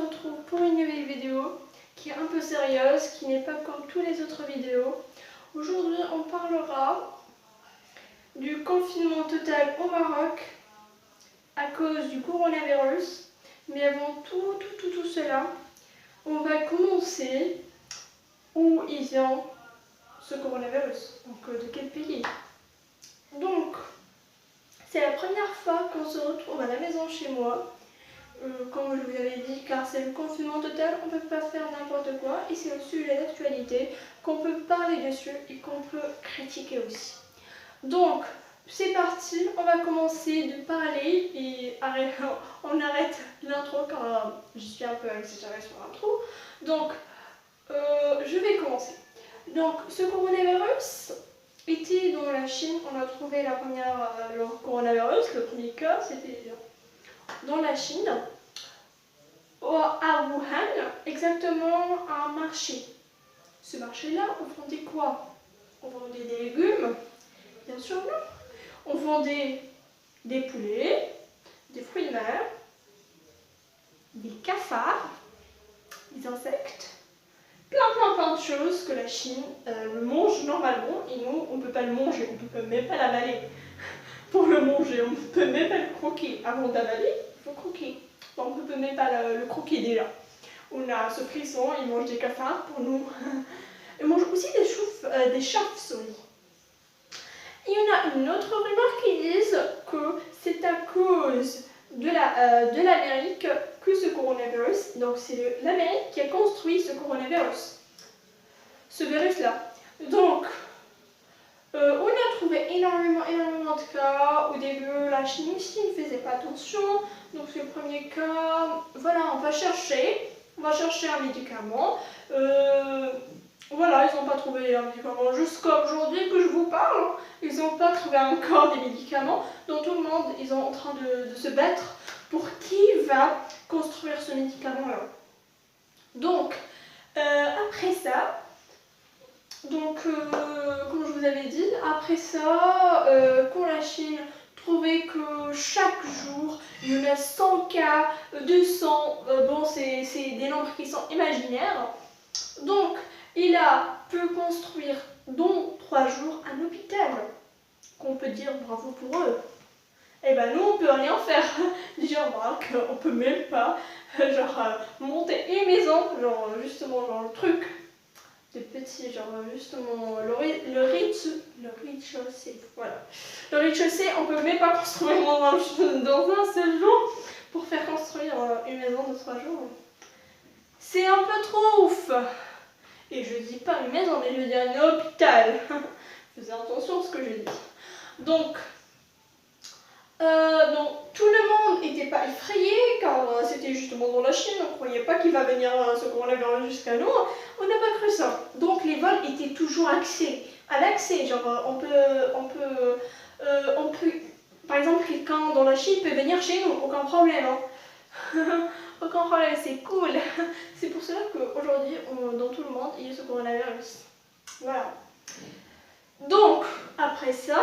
retrouve pour une nouvelle vidéo qui est un peu sérieuse, qui n'est pas comme toutes les autres vidéos. Aujourd'hui, on parlera du confinement total au Maroc à cause du coronavirus. Mais avant tout cela, on va commencer où il vient ce coronavirus, donc de quel pays. Donc, c'est la première fois qu'on se retrouve à la maison chez moi. Comme je vous avais dit, car c'est le confinement total, on ne peut pas faire n'importe quoi et c'est un sujet d'actualité qu'on peut parler dessus et qu'on peut critiquer aussi. Donc, c'est parti, on va commencer de parler et on arrête l'intro car je suis un peu exagérée sur l'intro. Donc, je vais commencer. Donc, ce coronavirus était dans la Chine, on a trouvé le coronavirus, le premier cas, c'était dans la Chine, à Wuhan, exactement à un marché. Ce marché-là, on vendait quoi? On vendait des légumes, bien sûr non. On vendait des poulets, des fruits de mer, des cafards, des insectes, plein de choses que la Chine le mange normalement et nous, on ne peut pas le manger, on ne peut même pas l'avaler. Pour le manger, on ne peut même pas le croquer. Avant d'avaler, il faut croquer. On ne peut même pas le croquer déjà. On a ce frisson, il mange des cafards pour nous. Il mange aussi des chauves-souris. Il y en a une autre rumeur qui dit que c'est à cause de l'Amérique que ce coronavirus, donc c'est l'Amérique qui a construit ce coronavirus, ce virus-là. Donc, on a trouvé énormément de cas. Au début, la Chine ne faisait pas attention. Donc, c'est le premier cas. Voilà, on va chercher un médicament. Voilà, ils n'ont pas trouvé un médicament. Jusqu'à aujourd'hui que je vous parle, ils n'ont pas trouvé encore des médicaments. Donc, tout le monde, ils sont en train de se battre pour qui va construire ce médicament-là. Donc, après ça, comme je vous avais dit, après ça, quand la Chine trouvait que chaque jour, il y en a 100 cas, 200, bon, c'est des nombres qui sont imaginaires. Donc, il a pu construire dans 3 jours un hôpital, qu'on peut dire bravo pour eux. Et ben nous, on peut rien faire. Déjà, on peut même pas, monter une maison, justement, le truc. Des petits, justement, le rez-de-chaussée, voilà. Le rez-de-chaussée, on peut même pas construire dans un seul jour pour faire construire une maison de 3 jours. C'est un peu trop ouf. Et je dis pas une maison, mais je dis un hôpital. Faites attention à ce que je dis. Donc, tout le monde n'était pas effrayé car c'était justement dans la Chine, on ne croyait pas qu'il va venir ce coronavirus jusqu'à nous. On n'a pas cru ça. Donc les vols étaient toujours à l'accès. On peut, par exemple, quelqu'un dans la Chine peut venir chez nous, aucun problème. Hein. Aucun problème, c'est cool. C'est pour cela qu'aujourd'hui, dans tout le monde, il y a ce coronavirus. Voilà. Donc, après ça,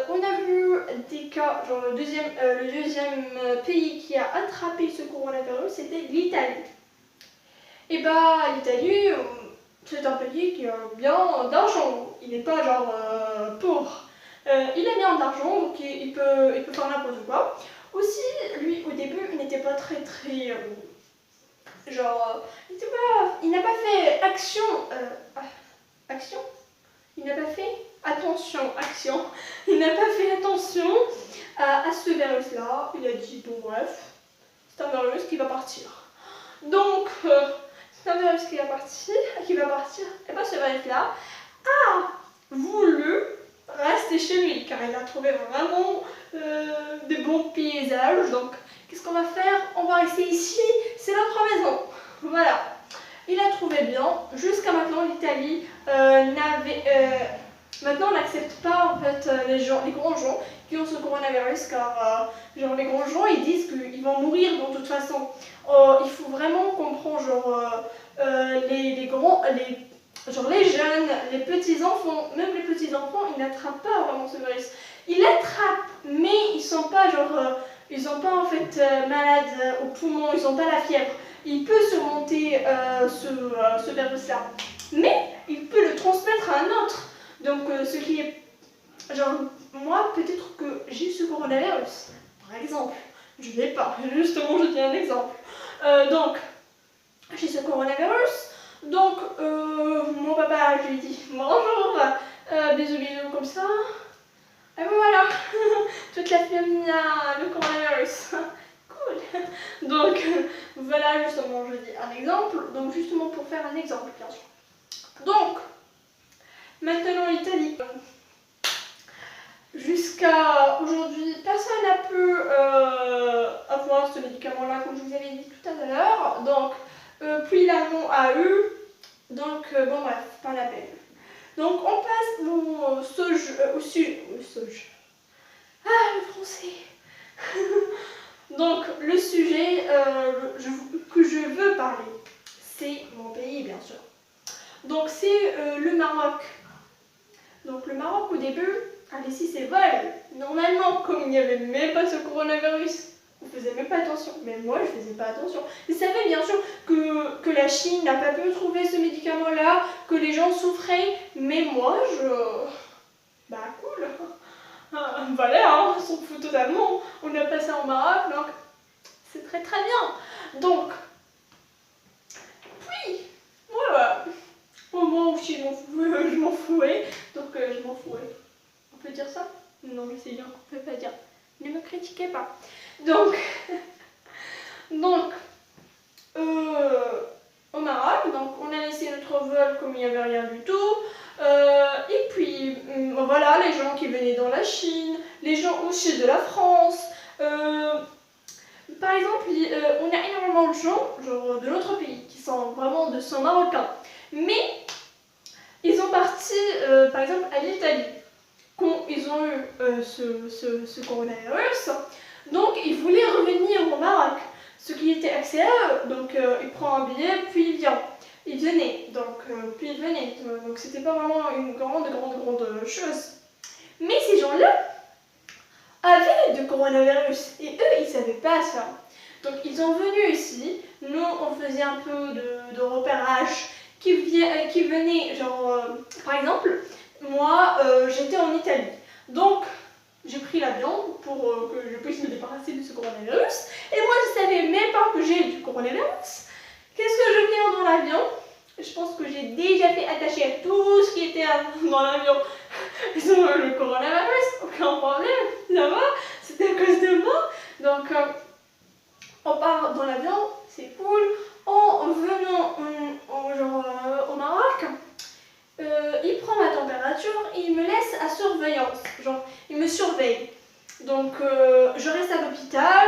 on a vu des cas, le deuxième pays qui a attrapé ce coronavirus, c'était l'Italie. Et bah, l'Italie, c'est un pays qui a bien d'argent. Il n'est pas pauvre. Il a bien d'argent, donc il peut faire n'importe quoi. Aussi, lui, au début, il n'était pas très il n'a pas fait action. Il n'a pas fait attention, il n'a pas fait attention à ce virus-là. Il a dit, bon bref, c'est un virus qui va partir. Donc, c'est un virus qui va partir, et bien ce virus-là a voulu rester chez lui, car il a trouvé vraiment de bons paysages. Donc, qu'est-ce qu'on va faire? On va rester ici, c'est notre maison. Voilà. Il a trouvé bien. Jusqu'à maintenant, l'Italie maintenant, on n'accepte pas en fait les grands gens qui ont ce coronavirus, car les grands gens, ils disent qu'ils vont mourir de toute façon. Il faut vraiment comprendre les jeunes, les petits enfants, même les petits enfants, ils n'attrapent pas vraiment ce virus. Ils l'attrapent, mais ils sont pas ils n'ont pas en fait malade au poumon, ils n'ont pas la fièvre, il peut surmonter ce virus-là. Mais il peut le transmettre à un autre. Donc ce qui est... Genre, moi, peut-être que j'ai ce coronavirus, par exemple. Je ne l'ai pas, justement, je dis un exemple. Donc, j'ai ce coronavirus. Donc, mon papa, je lui dis bonjour, bisous, bisous, comme ça. Et voilà, toute la famille a le coronavirus. Cool. Donc, voilà, justement, je dis un exemple. Donc, justement, pour faire un exemple, bien sûr. Donc, maintenant, l'Italie. Jusqu'à aujourd'hui, personne n'a pu avoir ce médicament-là, comme je vous avais dit tout à l'heure. Donc, puis l'allemand a eu. Donc, bon bref, pas la peine. Donc, on passe au sujet. Ah, le français. Donc, le sujet que je veux parler, c'est mon pays, bien sûr. Donc, c'est le Maroc. Donc, le Maroc, au début, allez, si c'est vol. Normalement, comme il n'y avait même pas ce coronavirus, on ne faisait même pas attention. Mais moi, je ne faisais pas attention. Vous savez bien sûr que la Chine n'a pas pu trouver ce médicament-là, que les gens souffraient. Mais moi, bah cool. Voilà, hein, on s'en fout totalement. On a passé en Maroc, donc c'est très très bien. Donc, puis, voilà. Au moment où je m'en fouais. Donc, je m'en fouais. On peut dire ça? Non, je sais bien qu'on ne peut pas dire. Ne me critiquez pas. Donc, au Maroc, donc on a laissé notre vol comme il n'y avait rien du tout. Et puis, voilà, les gens qui venaient dans la Chine, les gens aussi de la France. Par exemple, on a énormément de gens, genre de notre pays, qui sont vraiment de sang marocains. Mais, ils sont partis, par exemple, à l'Italie. Quand ils ont eu ce coronavirus, donc ils voulaient revenir au Maroc, ce qui était accès à eux. Donc il prend un billet, puis il vient. Il venait, donc puis il venait. Donc c'était pas vraiment une grande chose. Mais ces gens-là avaient du coronavirus et eux ils savaient pas ça. Donc ils sont venus ici. Nous on faisait un peu de repérage qui venait, genre par exemple. Moi, j'étais en Italie. Donc, j'ai pris l'avion pour que je puisse me débarrasser de ce coronavirus. Et moi, je ne savais même pas que j'ai du coronavirus. Qu'est-ce que je viens dans l'avion? Je pense que j'ai déjà fait attacher à tout ce qui était dans l'avion. Ils ont le coronavirus, aucun problème, ça va, c'était à cause de moi. Donc, on part dans l'avion, c'est cool. En venant au Maroc, il prend ma température et il me laisse à surveillance, genre il me surveille. Donc je reste à l'hôpital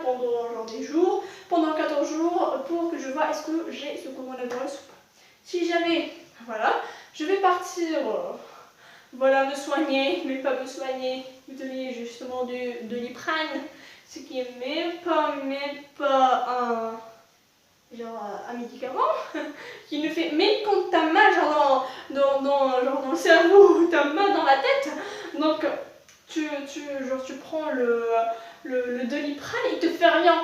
pendant genre des jours, pendant 14 jours pour que je vois est-ce que j'ai ce coronavirus ou pas. Si jamais, voilà, je vais partir, voilà, me soigner, mais pas me soigner, me donner justement de l'iprane, ce qui est même pas un médicament qui ne fait, même quand t'as mal genre dans le cerveau, t'as mal dans la tête, donc tu prends le Doliprane et il te fait rien.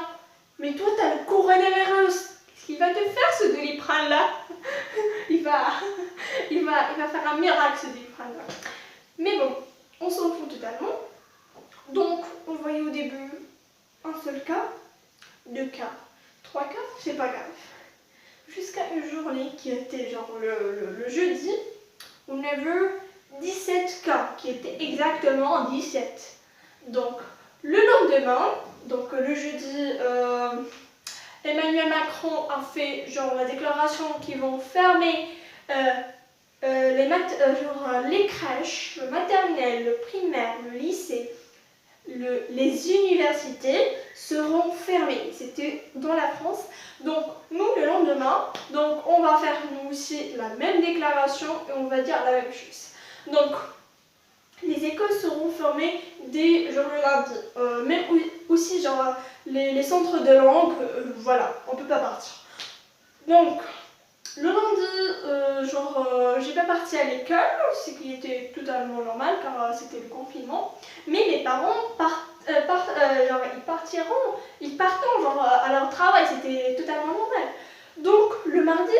Mais toi t'as le coronavirus, qu'est-ce qu'il va te faire ce Doliprane là? il va faire un miracle ce Doliprane là. Mais bon, on s'en fout totalement. Donc on voyait au début un seul cas, 2 cas, 3 cas, c'est pas grave. Jusqu'à une journée qui était genre le jeudi, on a vu 17 cas, qui étaient exactement 17. Donc le lendemain, donc le jeudi, Emmanuel Macron a fait genre la déclaration qu'ils vont fermer les crèches, le maternel, le primaire, le lycée, les universités seront fermées. C'était dans la France. Donc nous le lendemain, donc on va faire nous aussi la même déclaration et on va dire la même chose. Donc les écoles seront fermées dès genre le lundi. Même aussi genre les centres de langue, voilà, on peut pas partir. Donc le lundi, j'ai pas parti à l'école, ce qui était totalement normal car c'était le confinement. Mais mes parents partent ils partent genre, à leur travail, c'était totalement normal. Donc le mardi,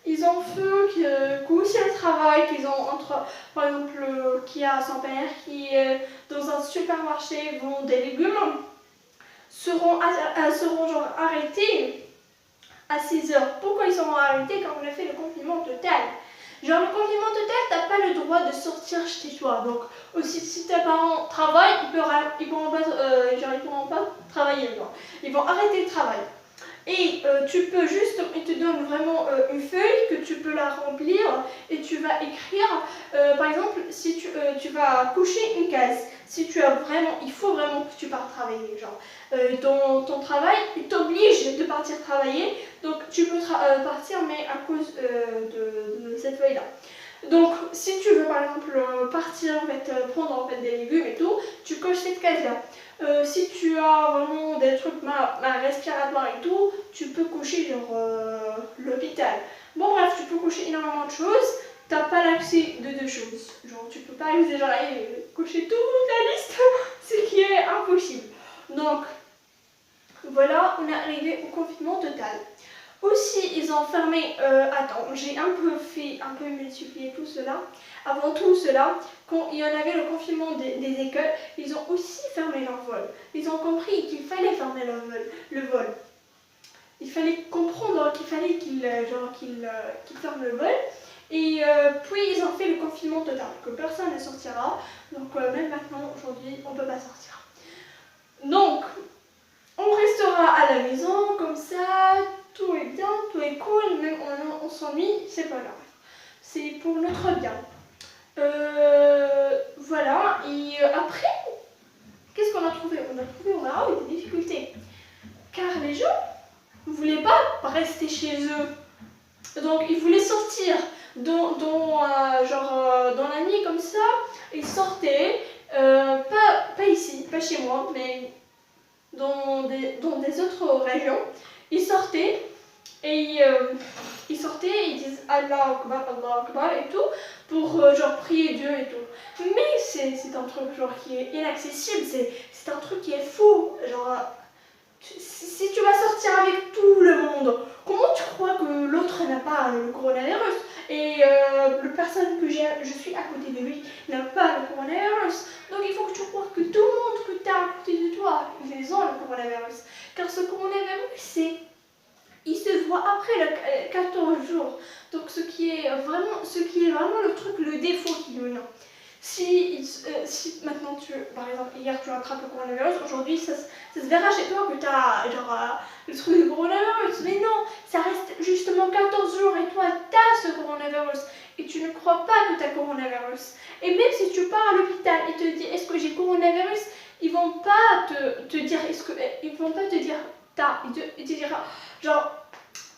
ils ont fait que aussi le travail qu'ils ont entre, par exemple, qui a son père qui dans un supermarché vend des légumes, seront genre arrêtés à 6 heures. Pourquoi ils seront arrêtés quand on a fait le confinement total? Genre le confinement total, t'as pas le droit de sortir chez toi. Donc aussi si tes parents travaillent, ils pourront pas travailler. Genre. Ils vont arrêter le travail. Et tu peux juste, ils te donnent vraiment une feuille que tu peux la remplir et tu vas écrire, par exemple, si tu vas cocher une case, si tu as vraiment, il faut vraiment que tu partes travailler, genre, ton travail, il t'oblige de partir travailler, donc tu peux partir mais à cause de cette feuille-là. Donc, si tu veux par exemple partir, en fait, prendre en fait, des légumes et tout, tu coches cette case-là. Si tu as vraiment des trucs respiratoires et tout, tu peux cocher genre l'hôpital. Bon bref, tu peux cocher énormément de choses. T'as pas l'accès de deux choses. Genre, tu peux pas genre, cocher toute la liste, ce qui est impossible. Donc, voilà, on est arrivé au confinement total. Aussi, ils ont fermé, j'ai un peu multiplié tout cela. Avant tout cela, quand il y en avait le confinement des écoles, ils ont aussi fermé leur vol. Ils ont compris qu'il fallait fermer le vol. Il fallait comprendre qu'il fallait qu'ils ferment le vol. Et puis, ils ont fait le confinement total, que personne ne sortira. Donc, même maintenant, aujourd'hui, on ne peut pas sortir. Donc, on restera à la maison, comme ça, tout est bien, tout est cool, même on s'ennuie, c'est pas grave. C'est pour notre bien. Voilà, et après, qu'est-ce qu'on a trouvé? On a eu des difficultés. Car les gens ne voulaient pas rester chez eux. Donc, ils voulaient sortir dans la nuit comme ça. Ils sortaient, pas ici, pas chez moi, mais dans des autres régions. Ils sortaient et ils disent Allah Akbar et tout pour genre prier Dieu et tout. Mais c'est un truc genre qui est inaccessible, c'est un truc qui est fou. Genre, si tu vas sortir avec tout le monde, comment tu crois que l'autre n'a pas le coronavirus et la personne que je suis à côté de lui n'a pas le coronavirus? Donc il faut que tu crois que tout le monde que tu as à côté de toi, ils ont le coronavirus. Car ce coronavirus, il se voit après le 14 jours. Donc ce qui est vraiment le truc, le défaut qu'il y a. Si maintenant par exemple, hier tu attrapes le coronavirus, aujourd'hui ça se verra chez toi que tu as le truc du coronavirus. Mais non, ça reste justement 14 jours et toi tu as ce coronavirus et tu ne crois pas que tu as le coronavirus. Et même si tu pars à l'hôpital et te dis est-ce que j'ai coronavirus, ils vont pas te dire ils vont pas te dire t'as, ils te diront genre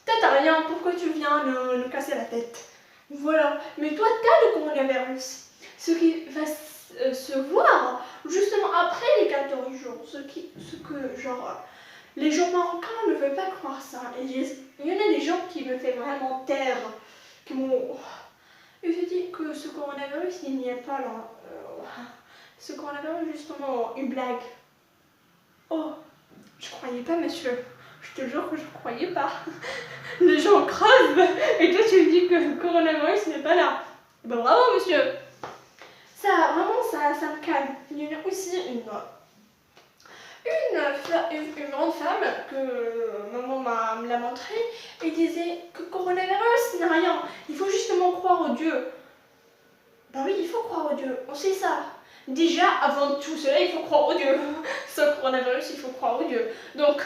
t'as rien, pourquoi tu viens nous casser la tête. Voilà, mais toi t'as le coronavirus. Ce qui va se voir justement après les 14 jours, les gens marocains ne veulent pas croire ça. Et il y en a des gens qui me font vraiment taire, qui m'ont... Je dis que ce coronavirus, il n'y a pas là. Ce coronavirus, justement, une blague. Oh, je croyais pas, monsieur. Je te jure que je croyais pas. Les gens crevent et toi tu me dis que le coronavirus n'est pas là. Ben bravo, monsieur. Ça, vraiment, ça me calme. Il y en a aussi une grande femme que maman me l'a montrée et disait que le coronavirus n'est rien. Il faut justement croire au Dieu. Bah oui, il faut croire au Dieu. On sait ça. Déjà, avant tout cela, il faut croire au Dieu. Sans coronavirus, il faut croire au Dieu. Donc,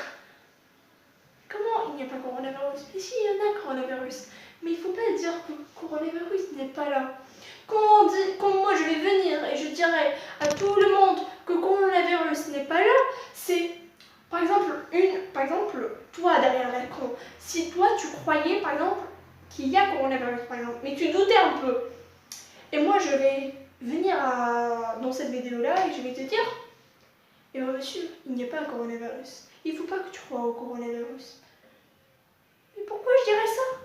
comment il n'y a pas de coronavirus? Mais si, il y en a coronavirus. Mais il ne faut pas dire que le coronavirus n'est pas là. Quand moi je vais venir et je dirai à tout le monde que le coronavirus n'est pas là, c'est par exemple, toi derrière l'écran, si toi tu croyais par exemple qu'il y a coronavirus par exemple, mais tu doutais un peu, et moi je vais venir dans cette vidéo là et je vais te dire, eh bien monsieur, il n'y a pas de coronavirus, il ne faut pas que tu crois au coronavirus. Mais pourquoi je dirais ça?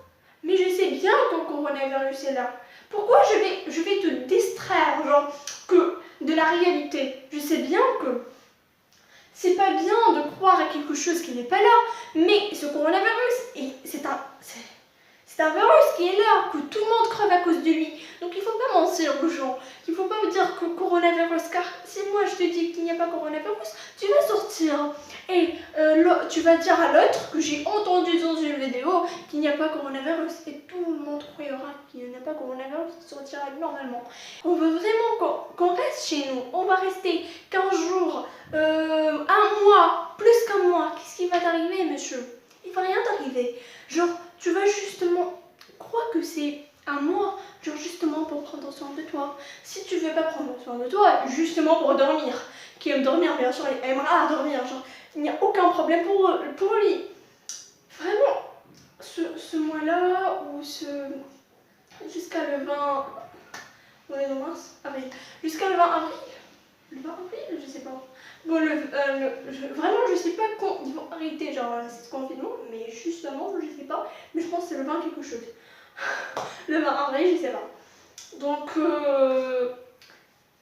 Mais je sais bien que le coronavirus est là. Pourquoi je vais te distraire, genre, de la réalité? Je sais bien que C'est pas bien de croire à quelque chose qui n'est pas là, mais ce coronavirus, c'est un virus qui est là, que tout le monde crève à cause de lui. Donc il ne faut pas mentir aux gens. Il ne faut pas me dire que coronavirus, car si moi je te dis qu'il n'y a pas coronavirus, tu vas sortir. Et tu vas dire à l'autre que j'ai entendu dans une vidéo qu'il n'y a pas coronavirus. Et tout le monde croira qu'il n'y a pas coronavirus, il sortira normalement. On veut vraiment qu'on reste chez nous. On va rester 15 jours, un mois, plus qu'un mois. Qu'est-ce qui va t'arriver, monsieur? Il ne va rien t'arriver. Genre, tu vas justement croire que c'est un mois, genre justement pour prendre soin de toi. Si tu veux pas prendre soin de toi, justement pour dormir. Qui aime dormir, bien sûr, il aimera dormir. Genre, il n'y a aucun problème pour lui. Vraiment, ce mois-là, ou jusqu'à le 20... On est dans mars, avril. Jusqu'à le 20 avril. Le 20 avril, je sais pas. Bon, vraiment, je sais pas quand ils vont arrêter genre ce confinement, mais justement, je sais pas. Mais je pense que c'est le 20 quelque chose. Le 20 avril, je sais pas. Donc,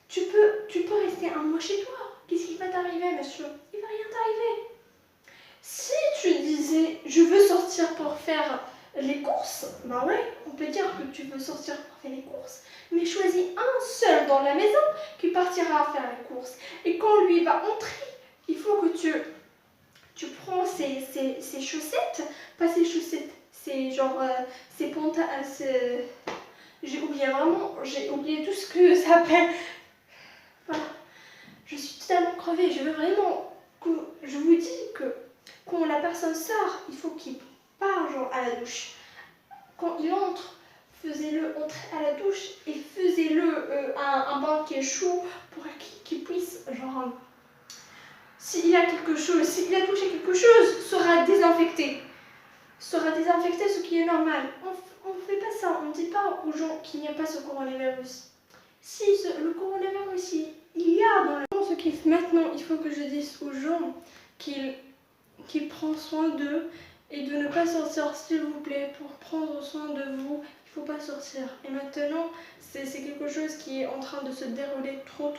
tu peux rester un mois chez toi. Qu'est-ce qui va t'arriver, monsieur? Il va rien t'arriver. Si tu disais, je veux sortir pour faire les courses, bah ouais, on peut dire que tu veux sortir pour faire les courses, mais choisis un seul dans la maison qui partira faire les courses. Et quand lui va entrer, il faut que tu prends ses chaussettes, pas ses chaussettes, c'est genre ses pantalons, j'ai oublié tout ce que ça s'appelle. Voilà, je suis totalement crevée, je veux vraiment que, je vous dis que quand la personne sort, il faut qu'il part genre à la douche. Quand il entre, faisez-le entrer à la douche et faisez-le un bain qui est chaud pour qu'il puisse genre... S'il a quelque chose, s'il a touché quelque chose, sera désinfecté. Sera désinfecté, ce qui est normal. On ne fait pas ça, on ne dit pas aux gens qu'il n'y a pas ce coronavirus. Si le coronavirus, il y a dans le monde, ce qui maintenant, il faut que je dise aux gens qu'ils prennent soin d'eux et de ne pas sortir, s'il vous plaît, pour prendre soin de vous. Il ne faut pas sortir. Et maintenant, c'est quelque chose qui est en train de se dérouler trop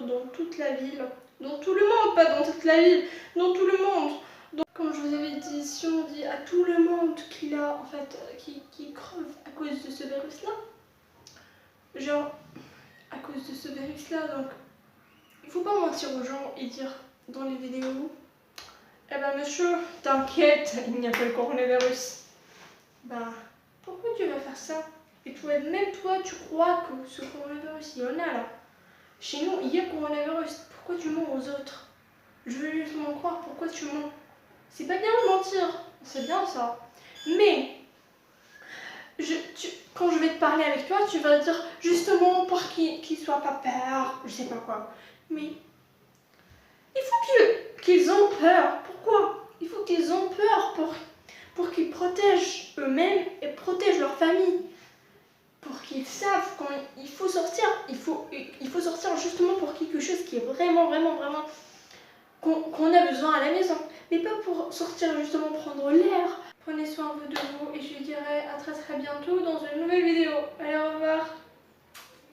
dans toute la ville. Dans tout le monde, pas dans toute la ville, dans tout le monde. Donc, comme je vous avais dit, si on dit à tout le monde qu'il a, en fait, qui creve à cause de ce virus-là, genre, à cause de ce virus-là, donc, il faut pas mentir aux gens et dire dans les vidéos, eh ben monsieur, t'inquiète, il n'y a pas le coronavirus. Ben, pourquoi tu vas faire ça? Et toi, même toi, tu crois que ce coronavirus, il y en a là. Chez nous, il y a coronavirus. Pourquoi tu mens aux autres? Je veux justement croire, pourquoi tu mens? C'est pas bien de mentir, c'est bien ça. Mais, quand je vais te parler avec toi, tu vas dire justement pour qu'il soit pas peur, je sais pas quoi. Mais, il faut qu'ils ont peur. Pourquoi? Il faut qu'ils ont peur pour qu'ils protègent eux-mêmes et protègent leur famille. Pour qu'ils savent quand il faut sortir. Il faut sortir justement pour quelque chose qui est vraiment qu'on a besoin à la maison. Mais pas pour sortir justement prendre l'air. Prenez soin de vous et je vous dirai à très bientôt dans une nouvelle vidéo. Allez, au revoir.